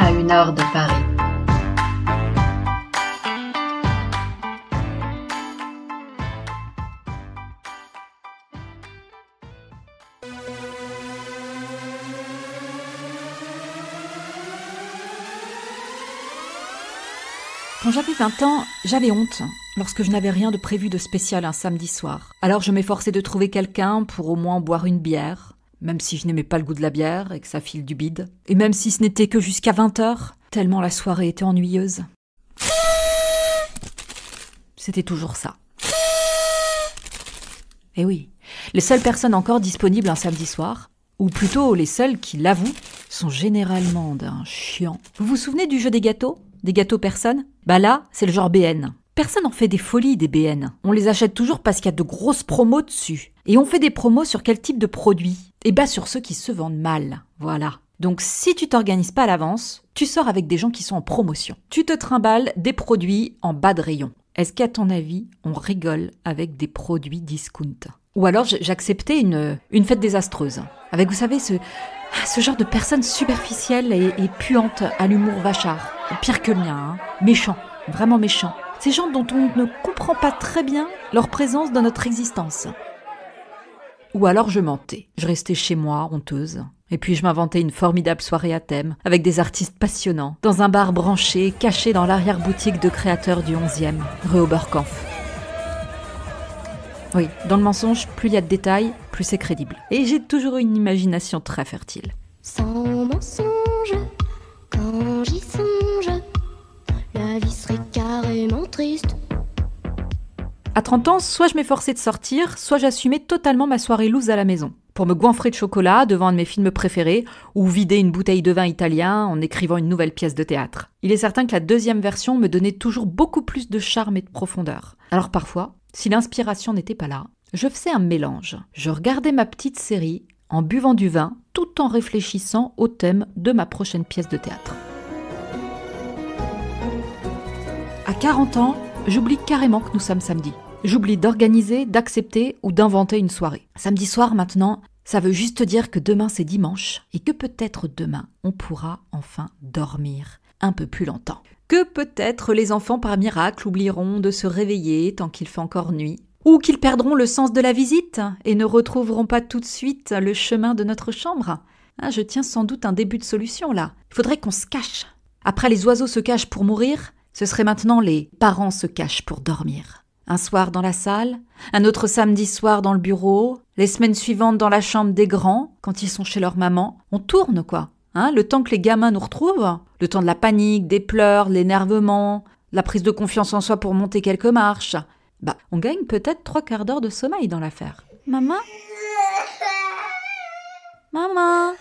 à 1 heure de Paris. Quand j'avais 20 ans, j'avais honte lorsque je n'avais rien de prévu de spécial un samedi soir. Alors je m'efforçais de trouver quelqu'un pour au moins boire une bière, même si je n'aimais pas le goût de la bière et que ça file du bide. Et même si ce n'était que jusqu'à 20h, tellement la soirée était ennuyeuse. C'était toujours ça. Et oui, les seules personnes encore disponibles un samedi soir, ou plutôt les seules qui l'avouent, sont généralement d'un chiant. Vous vous souvenez du jeu des gâteaux ? Des gâteaux personnes ? Bah là, c'est le genre BN. Personne en fait des folies des BN. On les achète toujours parce qu'il y a de grosses promos dessus. Et on fait des promos sur quel type de produits ? Eh bah sur ceux qui se vendent mal. Voilà. Donc si tu t'organises pas à l'avance, tu sors avec des gens qui sont en promotion. Tu te trimbales des produits en bas de rayon. Est-ce qu'à ton avis, on rigole avec des produits discount ? Ou alors j'acceptais une fête désastreuse. Avec, vous savez, ce genre de personnes superficielles et puantes à l'humour vachard. Pire que le mien, hein. Méchant, vraiment méchant. Ces gens dont on ne comprend pas très bien leur présence dans notre existence. Ou alors je mentais. Je restais chez moi, honteuse. Et puis je m'inventais une formidable soirée à thème, avec des artistes passionnants, dans un bar branché, caché dans l'arrière-boutique de créateurs du 11e, rue Oberkampf. Oui, dans le mensonge, plus il y a de détails, plus c'est crédible. Et j'ai toujours eu une imagination très fertile. Sans mensonge, quand j'y songe, la vie serait carrément triste. À 30 ans, soit je m'efforçais de sortir, soit j'assumais totalement ma soirée loose à la maison. Pour me goinfrer de chocolat devant un de mes films préférés, ou vider une bouteille de vin italien en écrivant une nouvelle pièce de théâtre. Il est certain que la deuxième version me donnait toujours beaucoup plus de charme et de profondeur. Alors parfois, si l'inspiration n'était pas là, je faisais un mélange. Je regardais ma petite série en buvant du vin, tout en réfléchissant au thème de ma prochaine pièce de théâtre. À 40 ans, j'oublie carrément que nous sommes samedi. J'oublie d'organiser, d'accepter ou d'inventer une soirée. Samedi soir maintenant, ça veut juste dire que demain c'est dimanche et que peut-être demain on pourra enfin dormir un peu plus longtemps. Que peut-être les enfants par miracle oublieront de se réveiller tant qu'il fait encore nuit. Ou qu'ils perdront le sens de la visite et ne retrouveront pas tout de suite le chemin de notre chambre. Je tiens sans doute un début de solution là. Il faudrait qu'on se cache. Après les oiseaux se cachent pour mourir, ce serait maintenant les parents se cachent pour dormir. Un soir dans la salle, un autre samedi soir dans le bureau, les semaines suivantes dans la chambre des grands, quand ils sont chez leur maman. On tourne quoi. Le temps que les gamins nous retrouvent, le temps de la panique, des pleurs, l'énervement, la prise de confiance en soi pour monter quelques marches. On gagne peut-être 3/4 d'heure de sommeil dans l'affaire. Maman ? Maman ?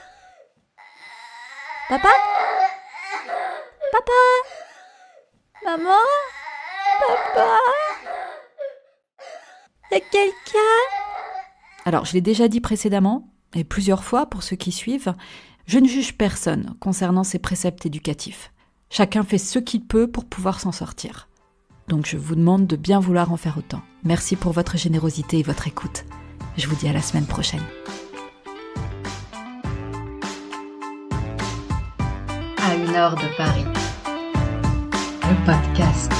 Papa ? Papa ? Maman ? Papa ? Y'a quelqu'un ? Alors, je l'ai déjà dit précédemment, et plusieurs fois pour ceux qui suivent, je ne juge personne concernant ces préceptes éducatifs. Chacun fait ce qu'il peut pour pouvoir s'en sortir. Donc je vous demande de bien vouloir en faire autant. Merci pour votre générosité et votre écoute. Je vous dis à la semaine prochaine. À 1 heure de Paris. Le podcast.